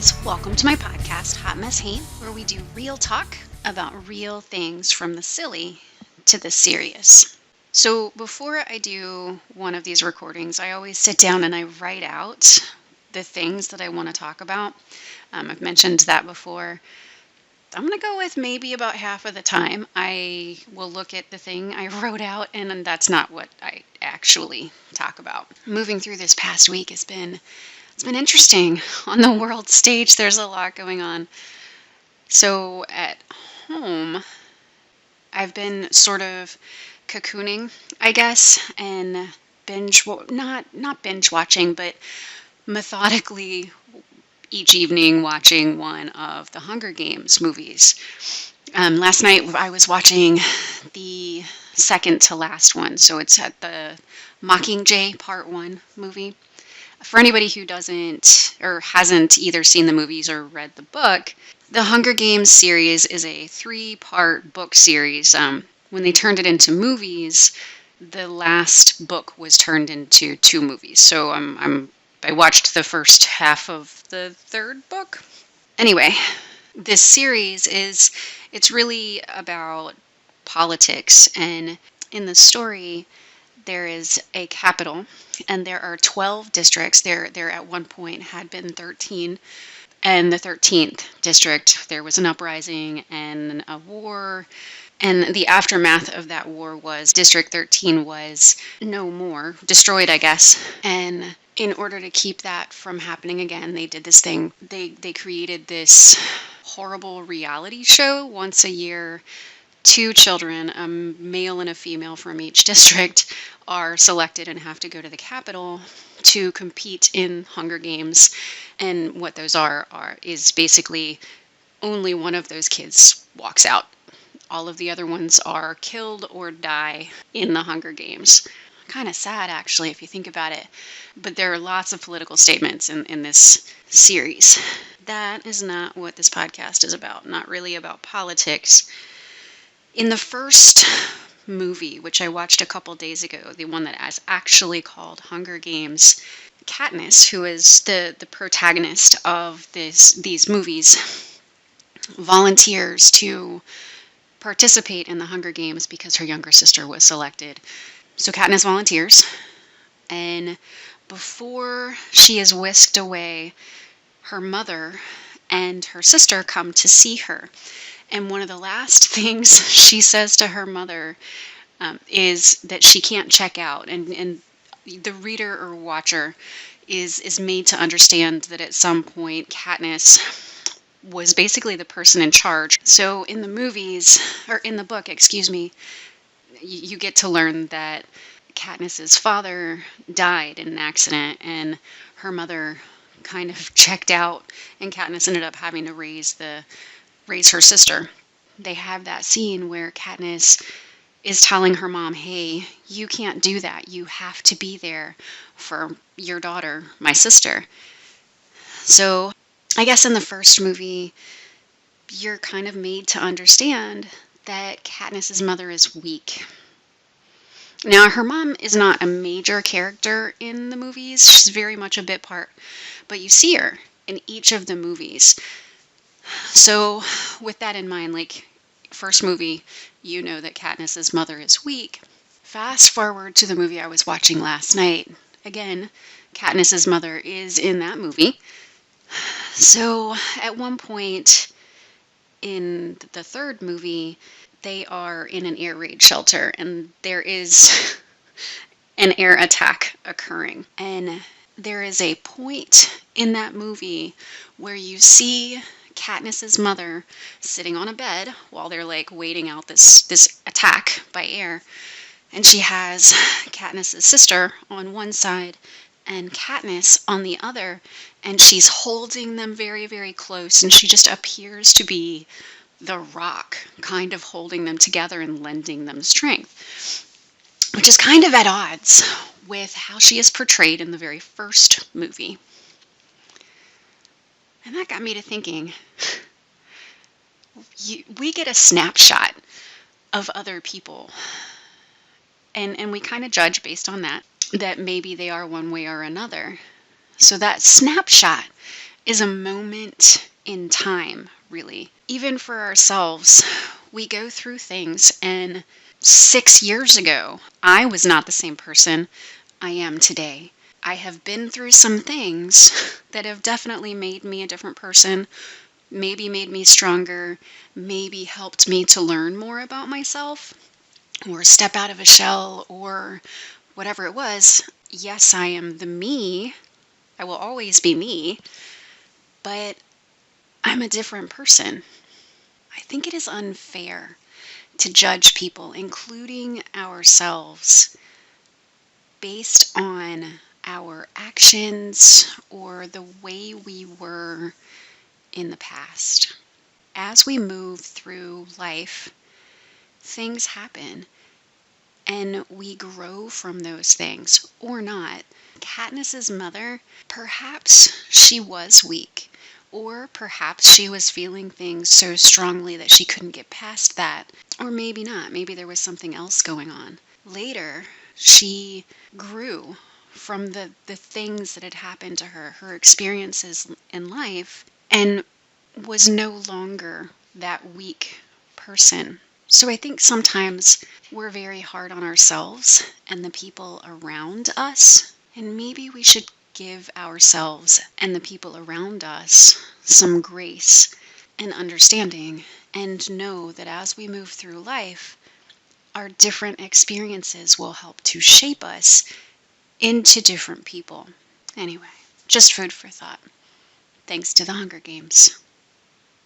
guys, welcome to my podcast, Hot Mess Hate, where we do real talk about real things from the silly to the serious. So before I do one of these recordings, I always sit down and I write out the things that I want to talk about. I've mentioned that before. I'm going to go with maybe about half of the time I will look at the thing I wrote out, and that's not what I actually talk about. Moving through this past week it's been interesting. On the world stage, there's a lot going on. So at home, I've been sort of cocooning, I guess, and not binge watching, but methodically each evening watching one of the Hunger Games movies. Last night I was watching the second to last one, so it's at the Mockingjay Part 1 movie. For anybody who doesn't or hasn't either seen the movies or read the book, the Hunger Games series is a 3-part book series. When they turned it into movies, the last book was turned into 2 movies. So I watched the first half of the 3rd book. Anyway, this series it's really about politics, and in the story there is a capital, and there are 12 districts. There at one point had been 13, and the 13th district, there was an uprising and a war, and the aftermath of that war was District 13 was no more, destroyed, I guess. And in order to keep that from happening again, they did this thing. They created this horrible reality show once a year. 2 children, a male and a female from each district, are selected and have to go to the capital to compete in Hunger Games. And what those is basically only one of those kids walks out. All of the other ones are killed or die in the Hunger Games. Kind of sad, actually, if you think about it. But there are lots of political statements in this series. That is not what this podcast is about. Not really about politics. In the first movie, which I watched a couple days ago, the one that is actually called Hunger Games, Katniss, who is the protagonist of these movies, volunteers to participate in the Hunger Games because her younger sister was selected. So Katniss volunteers, and before she is whisked away, her mother and her sister come to see her. And one of the last things she says to her mother is that she can't check out. And the reader or watcher is made to understand that at some point Katniss was basically the person in charge. So in the movies, or in the book, you get to learn that Katniss's father died in an accident, and her mother kind of checked out, and Katniss ended up having to raise her sister. They have that scene where Katniss is telling her mom, hey, you can't do that. You have to be there for your daughter, my sister. So I guess in the first movie, you're kind of made to understand that Katniss's mother is weak. Now, her mom is not a major character in the movies. She's very much a bit part, but you see her in each of the movies. So with that in mind, like, first movie, you know that Katniss's mother is weak. Fast forward to the movie I was watching last night. Again, Katniss's mother is in that movie. So at one point in the 3rd movie, they are in an air raid shelter, and there is an air attack occurring. And there is a point in that movie where you see Katniss's mother sitting on a bed while they're like waiting out this attack by air, and she has Katniss's sister on one side and Katniss on the other, and she's holding them very, very close, and she just appears to be the rock, kind of holding them together and lending them strength, which is kind of at odds with how she is portrayed in the very first movie. And that got me to thinking, we get a snapshot of other people, and we kind of judge based on that maybe they are one way or another. So that snapshot is a moment in time, really. Even for ourselves, we go through things, and 6 years ago, I was not the same person I am today. I have been through some things that have definitely made me a different person, maybe made me stronger, maybe helped me to learn more about myself, or step out of a shell, or whatever it was. Yes, I am the me. I will always be me, but I'm a different person. I think it is unfair to judge people, including ourselves, based on our actions or the way we were in the past. As we move through life, things happen and we grow from those things or not. Katniss's mother, perhaps she was weak, or perhaps she was feeling things so strongly that she couldn't get past that, or maybe not. Maybe there was something else going on. Later, she grew from the things that had happened to her, her experiences in life, and was no longer that weak person. So I think sometimes we're very hard on ourselves and the people around us, and maybe we should give ourselves and the people around us some grace and understanding, and know that as we move through life, our different experiences will help to shape us into different people. Anyway, just food for thought. Thanks to the Hunger Games.